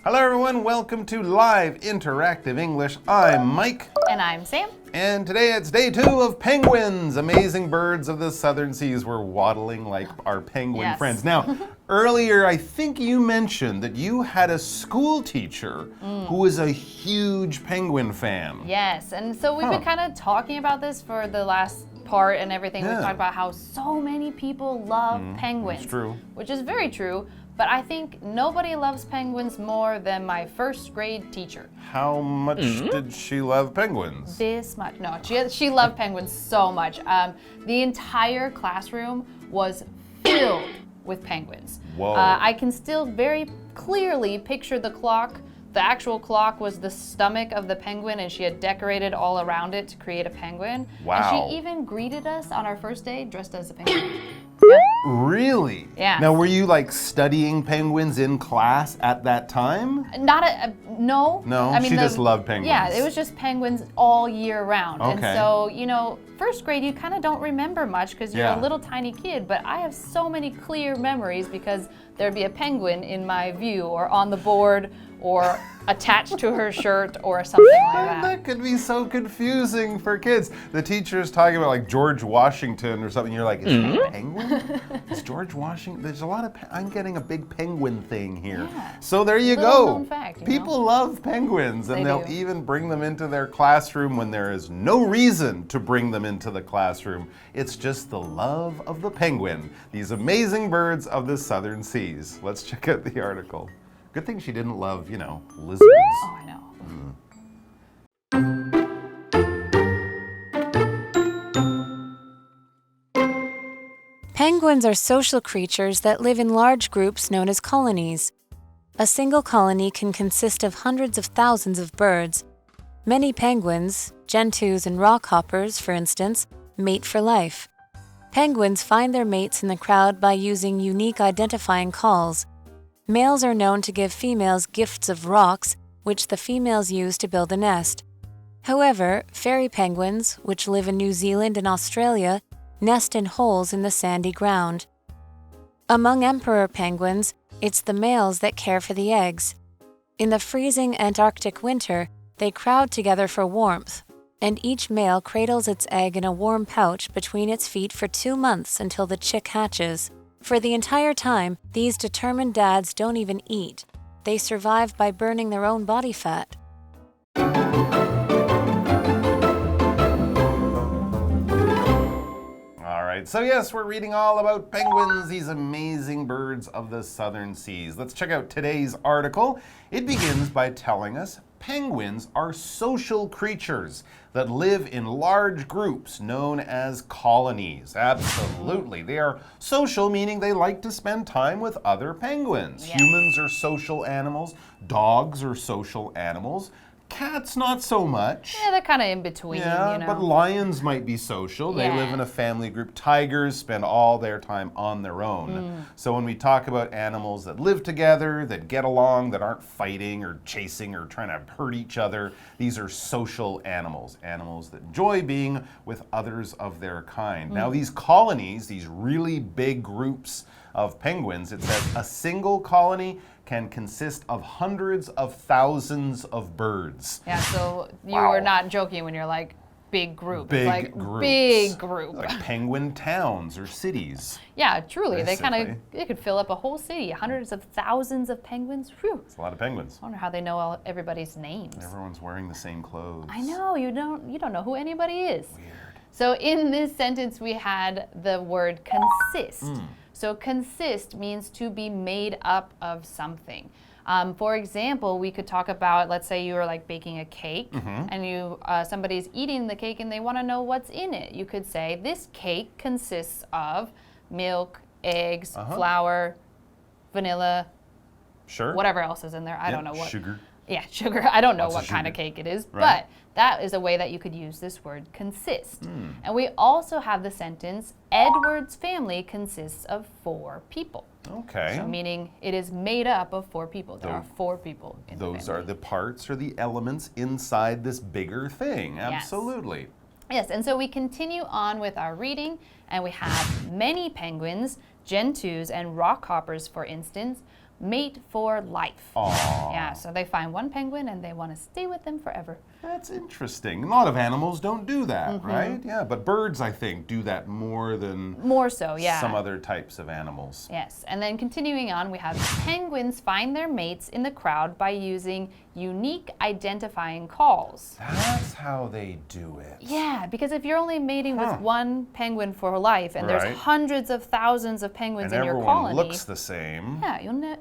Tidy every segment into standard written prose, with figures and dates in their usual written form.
Hello everyone, welcome to Live Interactive English. I'm Mike. And I'm Sam. And today it's day 2 of penguins. Amazing birds of the southern seas. We're waddling like our penguin friends. Now, earlier I think you mentioned that you had a school teacher who was a huge penguin fan. Yes, and so we've been kind of talking about this for the last part and everything. We've talked about how so many people love penguins. It's true. Which is very true. But I think nobody loves penguins more than my first grade teacher. How much did she love penguins? This much. No, she loved penguins so much. The entire classroom was filled with penguins. Whoa. I can still very clearly picture the clock. The actual clock was the stomach of the penguin, and she had decorated all around it to create a penguin. Wow. And she even greeted us on our first day dressed as a penguin. Really? Yeah. Now, were you like studying penguins in class at that time? No. No, I mean, she just loved penguins. Yeah, it was just penguins all year round. Okay. And so, you know, first grade, you kind of don't remember much because you're a little tiny kid, but I have so many clear memories because there'd be a penguin in my view or on the board or attached to her shirt or something like that. That could be so confusing for kids. The teacher's talking about like George Washington or something. You're like, is that a penguin? Is George Washington? There's a lot of, I'm getting a big penguin thing here. Yeah. So there you Little go. known fact, you People know? love penguins, and they'll do. even bring them into their classroom when there is no reason to bring them into the classroom. It's just the love of the penguin, these amazing birds of the southern seas. Let's check out the article. Good thing she didn't love, you know, lizards. Oh, I know. Penguins are social creatures that live in large groups known as colonies. A single colony can consist of hundreds of thousands of birds. Many penguins, gentoos and rockhoppers, for instance, mate for life. Penguins find their mates in the crowd by using unique identifying calls. Males are known to give females gifts of rocks, which the females use to build a nest. However, fairy penguins, which live in New Zealand and Australia, nest in holes in the sandy ground. Among emperor penguins, it's the males that care for the eggs. In the freezing Antarctic winter, they crowd together for warmth, and each male cradles its egg in a warm pouch between its feet for 2 months until the chick hatches. For the entire time, these determined dads don't even eat. They survive by burning their own body fat. All right, so yes, we're reading all about penguins, these amazing birds of the southern seas. Let's check out today's article. It begins by telling us penguins are social creatures that live in large groups known as colonies. Absolutely. They are social, meaning they like to spend time with other penguins. Yeah. Humans are social animals. Dogs are social animals. Cats, not so much. Yeah, they're kind of in between, you know. But lions might be social. They live in a family group. Tigers spend all their time on their own. So when we talk about animals that live together, that get along, that aren't fighting or chasing or trying to hurt each other, these are social animals. Animals that enjoy being with others of their kind. Now these colonies, these really big groups of penguins, it says a single colony can consist of hundreds of thousands of birds. Yeah, so you were not joking when you're like, big group. Big It's like groups. big group. Like penguin towns or cities. Yeah, truly. Basically. They could fill up a whole city. Hundreds of thousands of penguins. Whew. It's a lot of penguins. I wonder how they know everybody's names. Everyone's wearing the same clothes. I know, you don't know who anybody is. Weird. So in this sentence we had the word consist. So consist means to be made up of something. For example, we could talk about, let's say you were like baking a cake and somebody's eating the cake and they want to know what's in it. You could say, this cake consists of milk, eggs, flour, vanilla, whatever else is in there. I don't know what. Sugar. Yeah, sugar. I don't know Lots of what kind of sugar. cake it is, Right. but that is a way that you could use this word consist. And we also have the sentence, Edward's family consists of 4 people. Okay. So meaning it is made up of 4 people. There are 4 people in the Those family. are the parts or the elements inside this bigger thing. Absolutely. Yes, and so we continue on with our reading, and we have many penguins, gentoos, and rockhoppers, for instance, mate for life. Aww. Yeah, so they find one penguin and they want to stay with them forever. That's interesting. A lot of animals don't do that, right? Yeah, but birds, I think, do that more than some other types of animals. Yes, and then continuing on, we have penguins find their mates in the crowd by using unique identifying calls. That's how they do it. Yeah, because if you're only mating with one penguin for life and there's hundreds of thousands of penguins in your colony. And everyone looks the same. Yeah,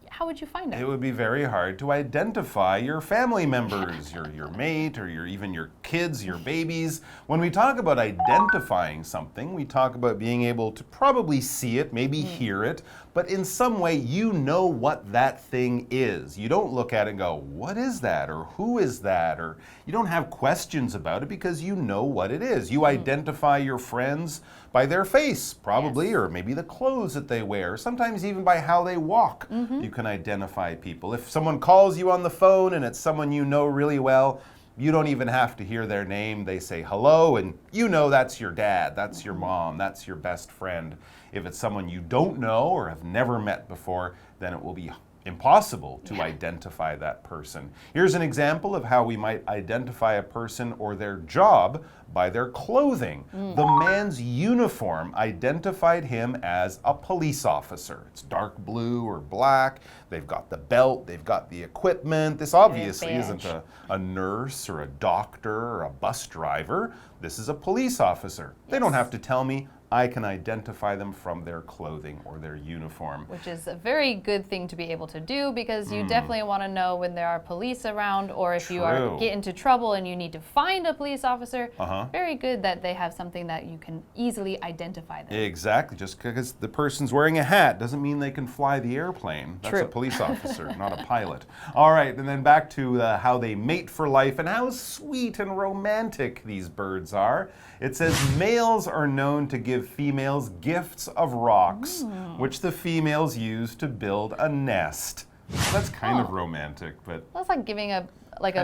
how would you find it? It would be very hard to identify your family members, your mate, or even your kids, your babies. When we talk about identifying something, we talk about being able to probably see it, maybe hear it, but in some way you know what that thing is. You don't look at it and go, what is that? Or who is that? Or you don't have questions about it because you know what it is. You identify your friends by their face, probably, or maybe the clothes that they wear, sometimes even by how they walk. You can identify people. If someone calls you on the phone and it's someone you know really well, you don't even have to hear their name. They say hello, and you know that's your dad, that's your mom, that's your best friend. If it's someone you don't know or have never met before, then it will be impossible to identify that person. Here's an example of how we might identify a person or their job by their clothing. The man's uniform identified him as a police officer. It's dark blue or black. They've got the belt, they've got the equipment. This obviously isn't a nurse or a doctor or a bus driver. This is a police officer. They don't have to tell me. I can identify them from their clothing or their uniform. Which is a very good thing to be able to do because you definitely want to know when there are police around or if you get into trouble and you need to find a police officer. Very good that they have something that you can easily identify them. Exactly. Just because the person's wearing a hat doesn't mean they can fly the airplane. That's a police officer, not a pilot. All right, and then back to how they mate for life and how sweet and romantic these birds are. It says males are known to give females gifts of rocks, which the females use to build a nest. Well, that's kind of romantic, but that's like giving a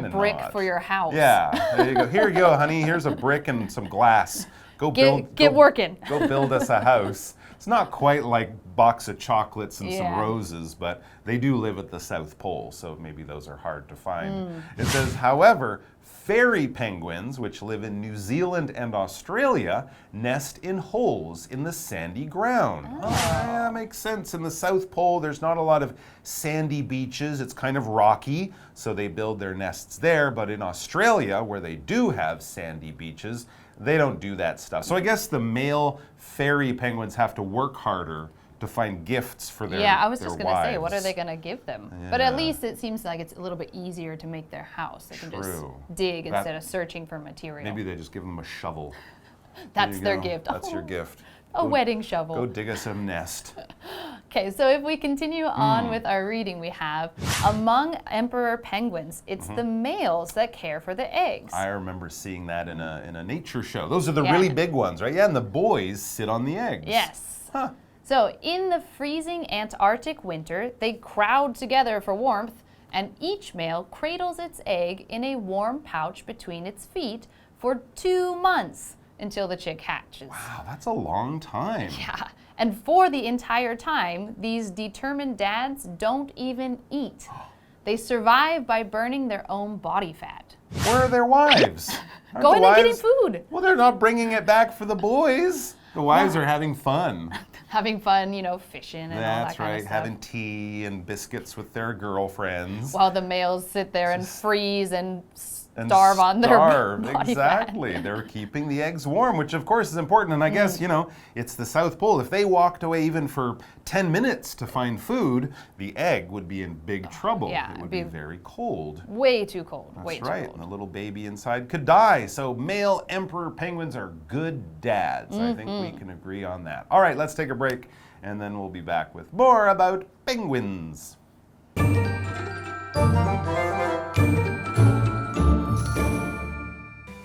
brick for your house. Yeah, there you go. Here you go, honey. Here's a brick and some glass. Get working. Go build us a house. It's not quite like a box of chocolates and some roses, but they do live at the South Pole, so maybe those are hard to find. It says, however, fairy penguins, which live in New Zealand and Australia, nest in holes in the sandy ground. Yeah, makes sense. In the South Pole, there's not a lot of sandy beaches. It's kind of rocky, so they build their nests there. But in Australia, where they do have sandy beaches, they don't do that stuff. So I guess the male fairy penguins have to work harder to find gifts for their I was just going to say, wives. what are they going to give them? But at least it seems like it's a little bit easier to make their house. They can just dig instead of searching for material. Maybe they just give them a shovel. That's their gift. That's your gift. A wedding shovel. Go dig us a nest. Okay, so if we continue on with our reading, we have among emperor penguins, it's the males that care for the eggs. I remember seeing that in a nature show. Those are the really big ones, right? Yeah, and the boys sit on the eggs. Yes. So in the freezing Antarctic winter, they crowd together for warmth, and each male cradles its egg in a warm pouch between its feet for 2 months until the chick hatches. Wow, that's a long time. Yeah, and for the entire time, these determined dads don't even eat. They survive by burning their own body fat. Where are their wives? Going and getting food. Well, they're not bringing it back for the boys. The wives are having fun. Having fun, fishing and all that kind of stuff. Having tea and biscuits with their girlfriends. While the males sit there and freeze and starve on their body Exactly. fat. They're keeping the eggs warm, which of course is important. And I guess, it's the South Pole. If they walked away even for 10 minutes to find food, the egg would be in big trouble. Yeah, it would be very cold. Way too cold. That's way too right. cold. And the little baby inside could die. So male emperor penguins are good dads. I think we can agree on that. All right, let's take a break, and then we'll be back with more about penguins.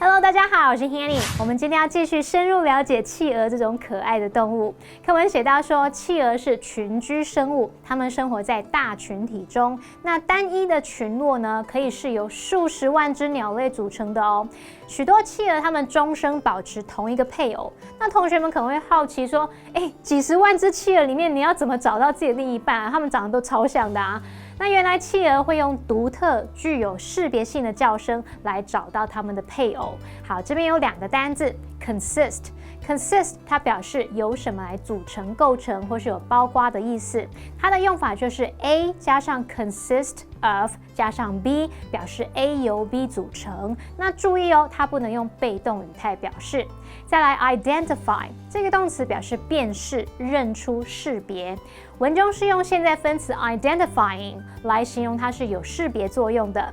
Hello，大家好，我是 Hanny。我们今天要继续深入了解企鹅这种可爱的动物。课文写到说，企鹅是群居生物，它们生活在大群体中。那单一的群落呢，可以是由数十万只鸟类组成的哦。许多企鹅它们终生保持同一个配偶。那同学们可能会好奇说，几十万只企鹅里面，你要怎么找到自己的另一半啊？它们长得都超像的啊。那原来企鹅会用独特、具有识别性的叫声来找到它们的配偶。好，这边有2个单字 consist。consist 它表示由什么来组成、构成，或是有包括的意思。它的用法就是 A 加上 consist of 加上 B， 表示 A 由 B 组成。那注意哦，它不能用被动语态表示。再来 identify 这个动词表示辨识、认出、识别。文中是用现在分词 identifying 来形容它是有识别作用的。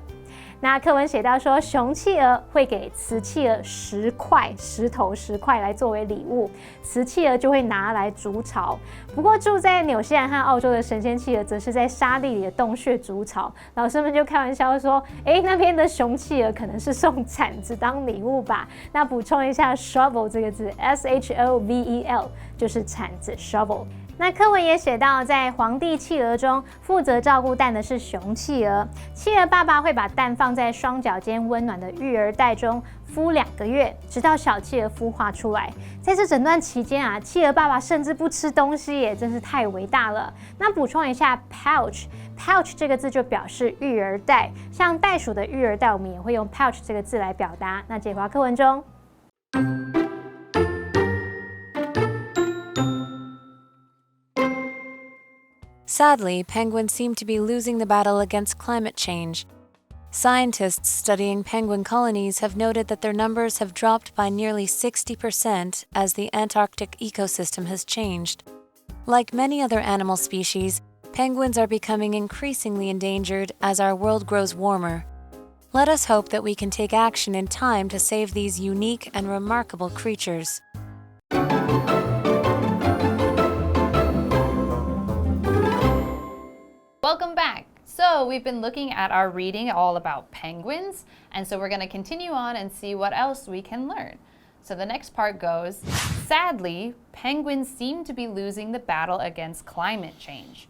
那课文写到说，雄企鹅会给雌企鹅10块石头10块来作为礼物，雌企鹅就会拿来筑巢。不过住在纽西兰和澳洲的神仙企鹅则是在沙砾里的洞穴筑巢。老师们就开玩笑说，那边的雄企鹅可能是送铲子当礼物吧。那补充一下 shovel 这个字 shovel 就是铲子 shovel。那课文也写到，在皇帝企鹅中，负责照顾蛋的是雄企鹅。企鹅爸爸会把蛋放在双脚间温暖的育儿袋中孵2个月，直到小企鹅孵化出来。在这整段期间啊，企鹅爸爸甚至不吃东西耶，真是太伟大了。那补充一下 pouch 这个字就表示育儿袋，像袋鼠的育儿袋，我们也会用 pouch 这个字来表达。那这回到课文中。Sadly, penguins seem to be losing the battle against climate change. Scientists studying penguin colonies have noted that their numbers have dropped by nearly 60% as the Antarctic ecosystem has changed. Like many other animal species, penguins are becoming increasingly endangered as our world grows warmer. Let us hope that we can take action in time to save these unique and remarkable creatures. Welcome back. So we've been looking at our reading all about penguins, and so we're going to continue on and see what else we can learn. So the next part goes, sadly, penguins seem to be losing the battle against climate change.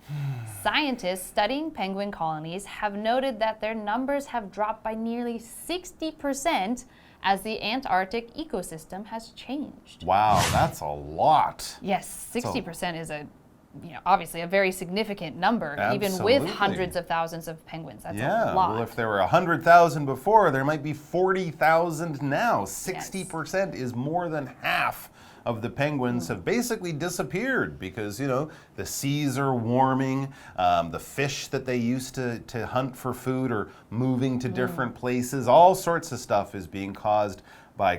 Scientists studying penguin colonies have noted that their numbers have dropped by nearly 60% as the Antarctic ecosystem has changed. Wow, that's a lot. Yes, 60% is obviously a very significant number, even with hundreds of thousands of penguins. That's a lot. Well, if there were 100,000 before, there might be 40,000 now. 60% is more than half of the penguins have basically disappeared because, the seas are warming, the fish that they used to hunt for food are moving to different places. All sorts of stuff is being caused by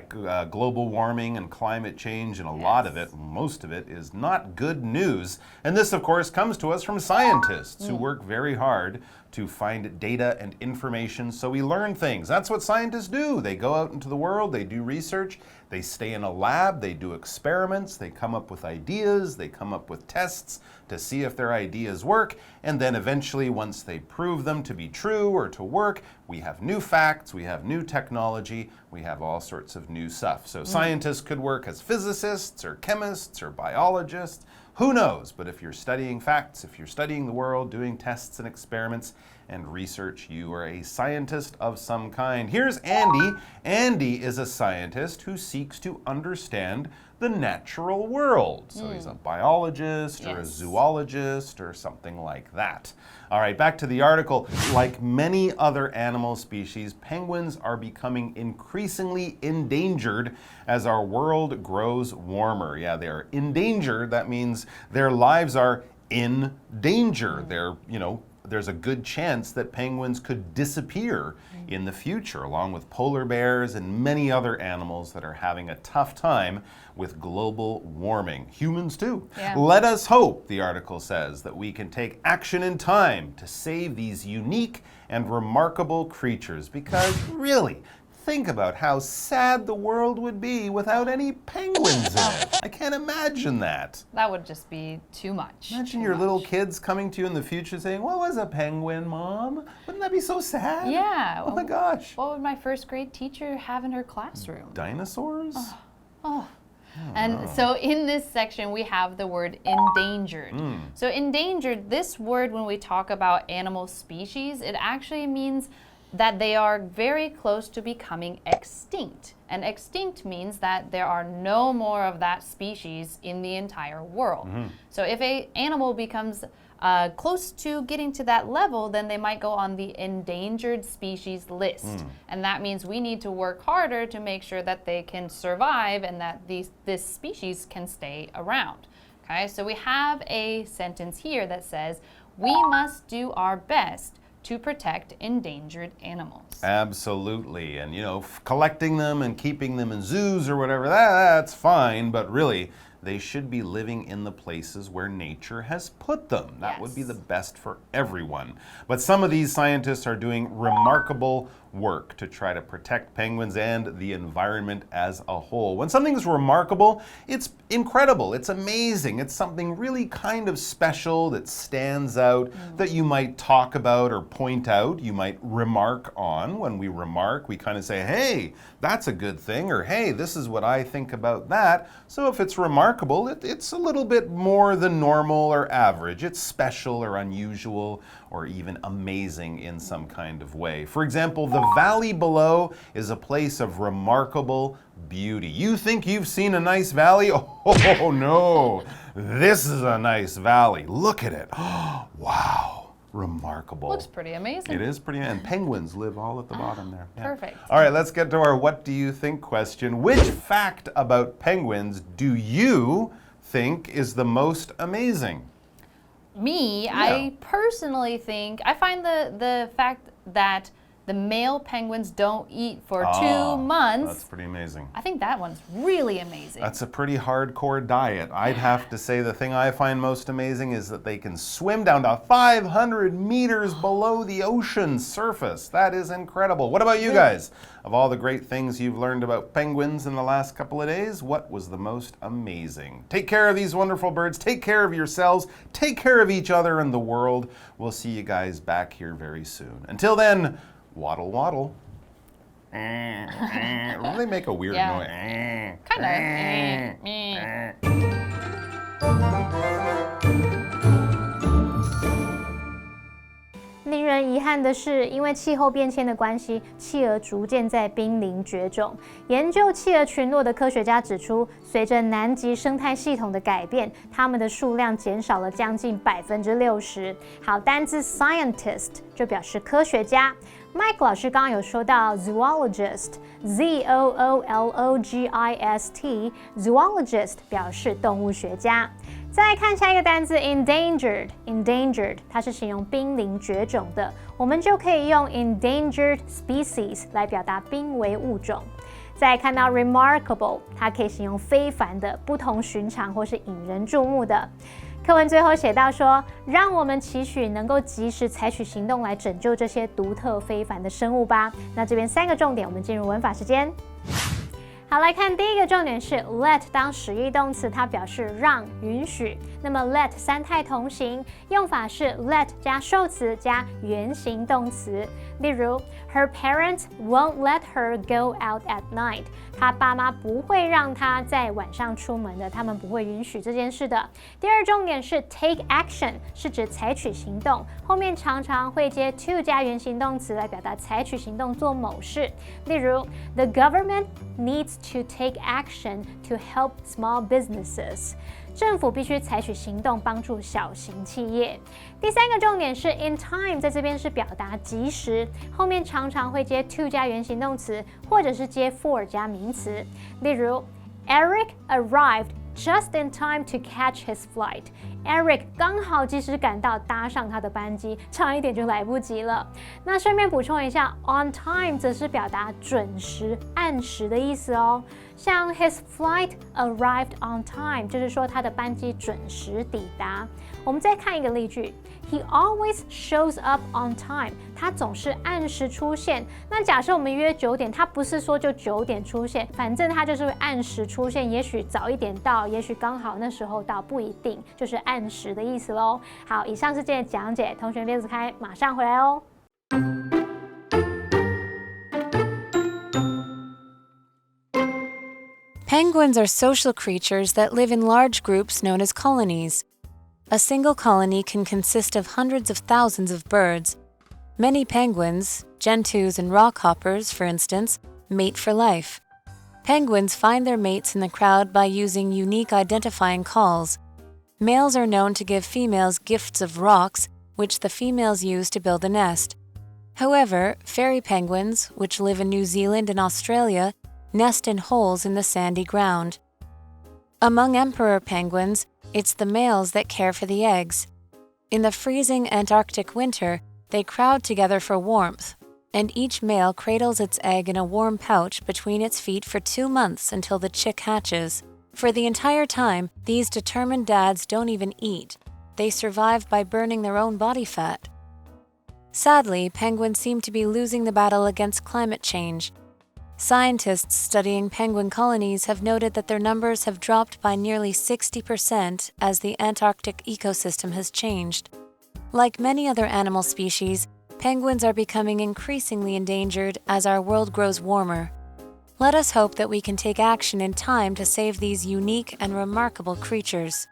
global warming and climate change, and a lot of it, most of it, is not good news. And this, of course, comes to us from scientists who work very hard to find data and information so we learn things. That's what scientists do. They go out into the world, they do research, they stay in a lab, they do experiments, they come up with ideas, they come up with tests to see if their ideas work, and then eventually, once they prove them to be true or to work, we have new facts, we have new technology, we have all sorts of new stuff. So scientists could work as physicists or chemists or biologists, who knows? But if you're studying facts, if you're studying the world, doing tests and experiments and research, you are a scientist of some kind. Here's Andy. Andy is a scientist who seeks to understand the natural world. So he's a biologist or a zoologist or something like that. All right, back to the article. Like many other animal species, penguins are becoming increasingly endangered as our world grows warmer. Yeah, they're endangered. That means their lives are in danger. There's a good chance that penguins could disappear in the future, along with polar bears and many other animals that are having a tough time with global warming. Humans too. Yeah. Let us hope, the article says, that we can take action in time to save these unique and remarkable creatures, because really, think about how sad the world would be without any penguins in it. I can't imagine that. That would just be too much. Imagine your little kids coming to you in the future saying, what was a penguin, Mom? Wouldn't that be so sad? Yeah. Oh my gosh. What would my first grade teacher have in her classroom? Dinosaurs? And so in this section, we have the word endangered. So endangered, this word, when we talk about animal species, it actually means that they are very close to becoming extinct. And extinct means that there are no more of that species in the entire world. So if an animal becomes close to getting to that level, then they might go on the endangered species list. And that means we need to work harder to make sure that they can survive and that this species can stay around. Okay, so we have a sentence here that says, we must do our best to protect endangered animals. Absolutely. And, you know, collecting them and keeping them in zoos or whatever, that's fine. But really, they should be living in the places where nature has put them. That would be the best for everyone. But some of these scientists are doing remarkable work to try to protect penguins and the environment as a whole. When something's remarkable, it's incredible, it's amazing, it's something really kind of special that stands out that you might talk about or point out, you might remark on. When we remark, we kind of say, hey, that's a good thing, or hey, this is what I think about that. So if it's remarkable, it's a little bit more than normal or average. It's special or unusual or even amazing in some kind of way. For example, the valley below is a place of remarkable beauty. You think you've seen a nice valley? Oh no, this is a nice valley. Look at it. Wow, remarkable. Looks pretty amazing. It is pretty, and penguins live all at the bottom there. Yeah. Perfect. All right, let's get to our what do you think question. Which fact about penguins do you think is the most amazing? Me, I personally think, I find the fact that the male penguins don't eat for 2 months. That's pretty amazing. I think that one's really amazing. That's a pretty hardcore diet. I'd have to say the thing I find most amazing is that they can swim down to 500 meters below the ocean surface. That is incredible. What about you guys? Of all the great things you've learned about penguins in the last couple of days, what was the most amazing? Take care of these wonderful birds. Take care of yourselves. Take care of each other and the world. We'll see you guys back here very soon. Until then, waddle, waddle. They make a weird noise. Kind of. 令人遗憾的是，因为气候变迁的关系，企鹅逐渐在濒临绝种。研究企鹅群落的科学家指出，随着南极生态系统的改变，它们的数量减少了将近60%。好，单字 scientist 就表示科学家。Mike 老师刚刚有说到 zoologist，zoologist，zoologist 表示动物学家。再来看下一个单字 endangered， 它是形容濒临绝种的，我们就可以用 endangered species 来表达濒危物种。再来看到 remarkable， 它可以形容非凡的、不同寻常或是引人注目的。课文最后写到说，让我们期许能够及时采取行动来拯救这些独特非凡的生物吧。那这边3个重点，我们进入文法时间。好，来看第一个重点是 let 当实义动词，它表示让、允许。那么 let 三态同形，用法是 let 加受词加原形动词。例如 ，Her parents won't let her go out at night。她爸妈不会让她在晚上出门的，他们不会允许这件事的。第二重点是 take action， 是指采取行动，后面常常会接 to 加原形动词来表达采取行动做某事。例如 ，The government needs to take action to help small businesses。政府必须采取行动帮助小型企业。第3个重点是 in time， 在这边是表达及时，后面常常会接 to 加原形动词，或者是接 for 加名词。例如 ，Eric arrived just in time to catch his flight。Eric 刚好及时赶到，搭上他的班机，差一点就来不及了。那顺便补充一下 ，on time 则是表达准时、按时的意思哦。像 his flight arrived on time， 就是说他的班机准时抵达。我们再看一个例句 ，He always shows up on time， 他总是按时出现。那假设我们约9点，他不是说就9点出现，反正他就是会按时出现，也许早一点到，也许刚好那时候到，不一定，就是按时的意思咯。好，以上是今天的讲解，同学列子开，马上回来哦。Penguins are social creatures that live in large groups known as colonies. A single colony can consist of hundreds of thousands of birds. Many penguins, gentoos and rockhoppers, for instance, mate for life. Penguins find their mates in the crowd by using unique identifying calls. Males are known to give females gifts of rocks, which the females use to build a nest. However, fairy penguins, which live in New Zealand and Australia, nest in holes in the sandy ground. Among emperor penguins, it's the males that care for the eggs. In the freezing Antarctic winter, they crowd together for warmth, and each male cradles its egg in a warm pouch between its feet for 2 months until the chick hatches. For the entire time, these determined dads don't even eat. They survive by burning their own body fat. Sadly, penguins seem to be losing the battle against climate change. Scientists studying penguin colonies have noted that their numbers have dropped by nearly 60% as the Antarctic ecosystem has changed. Like many other animal species, penguins are becoming increasingly endangered as our world grows warmer. Let us hope that we can take action in time to save these unique and remarkable creatures.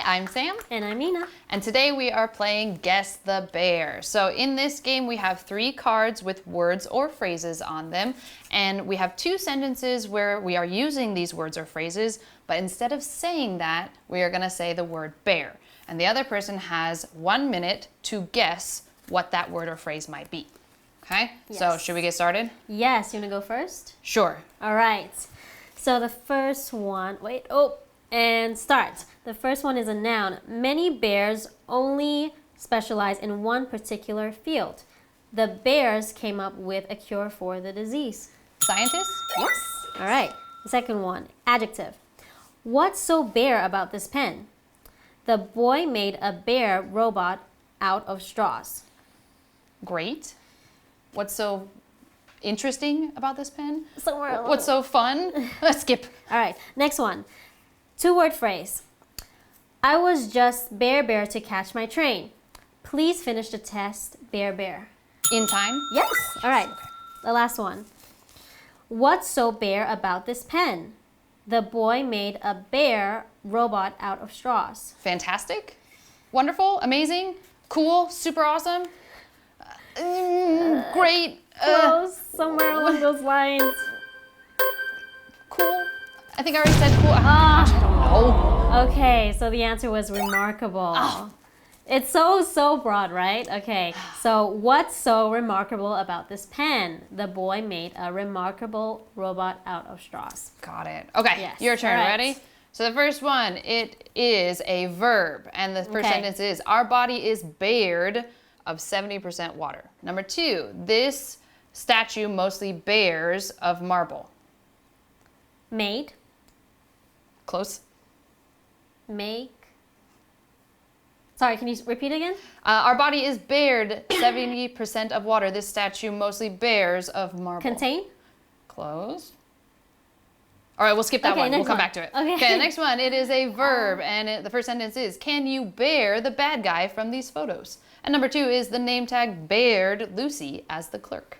I'm Sam. And I'm Nina. And today we are playing Guess the Bear. So in this game we have 3 cards with words or phrases on them. And we have 2 sentences where we are using these words or phrases, but instead of saying that, we are going to say the word bear. And the other person has 1 minute to guess what that word or phrase might be. Okay? Yes. So should we get started? Yes, you want to go first? Sure. All right. So the first one, and start. The first one is a noun. Many bears only specialize in one particular field. The bears came up with a cure for the disease. Scientists? Yes. All right. The second one, adjective. What's so bear about this pen? The boy made a bear robot out of straws. Great. What's so interesting about this pen? Somewhere along. What's so fun? Let's skip. All right. Next one. 2-word phrase. I was just bear to catch my train. Please finish the test, bear. In time? Yes. All right. The last one. What's so bear about this pen? The boy made a bear robot out of straws. Fantastic? Wonderful? Amazing? Cool? Super awesome? Great? Close. Somewhere along those lines. Cool? I think I already said cool. Gosh, I don't know. Okay, so the answer was remarkable. Oh. It's so broad, right? Okay, so what's so remarkable about this pen? The boy made a remarkable robot out of straws. Got it. Okay, Yes. your turn. All right. Ready? So the first one, it is a verb. And the first sentence is, our body is bared of 70% water. Number 2, this statue mostly bears of marble. Made. Close. Make. Sorry, can you repeat again? Our body is bared 70% of water. This statue mostly bears of marble. Contain. Close. All right, we'll skip that one. We'll come back to it. Okay. The next one, it is a verb, and the first sentence is, can you bear the bad guy from these photos? And number 2 is the name tag bared Lucy as the clerk.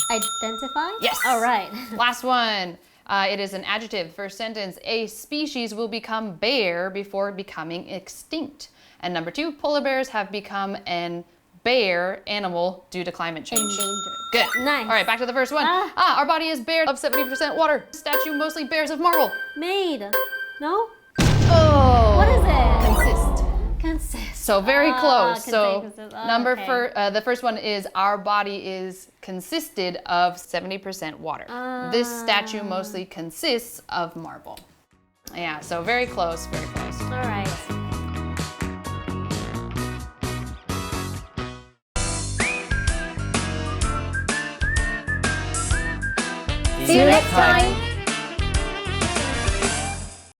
Identify? Yes. All right. Last one. It is an adjective. First sentence, a species will become bare before becoming extinct. And number 2, polar bears have become an bare animal due to climate change. Endangered. Good. Nice. All right, back to the first one. Our body is bare of 70% water. Statue mostly bears of marble. Made. No? Oh. What is it? Consist. Consist. So very close. So consist. Oh, the first one is our body is consisted of 70% water. This statue mostly consists of marble. Yeah, so very close, very close. All right. See you next time.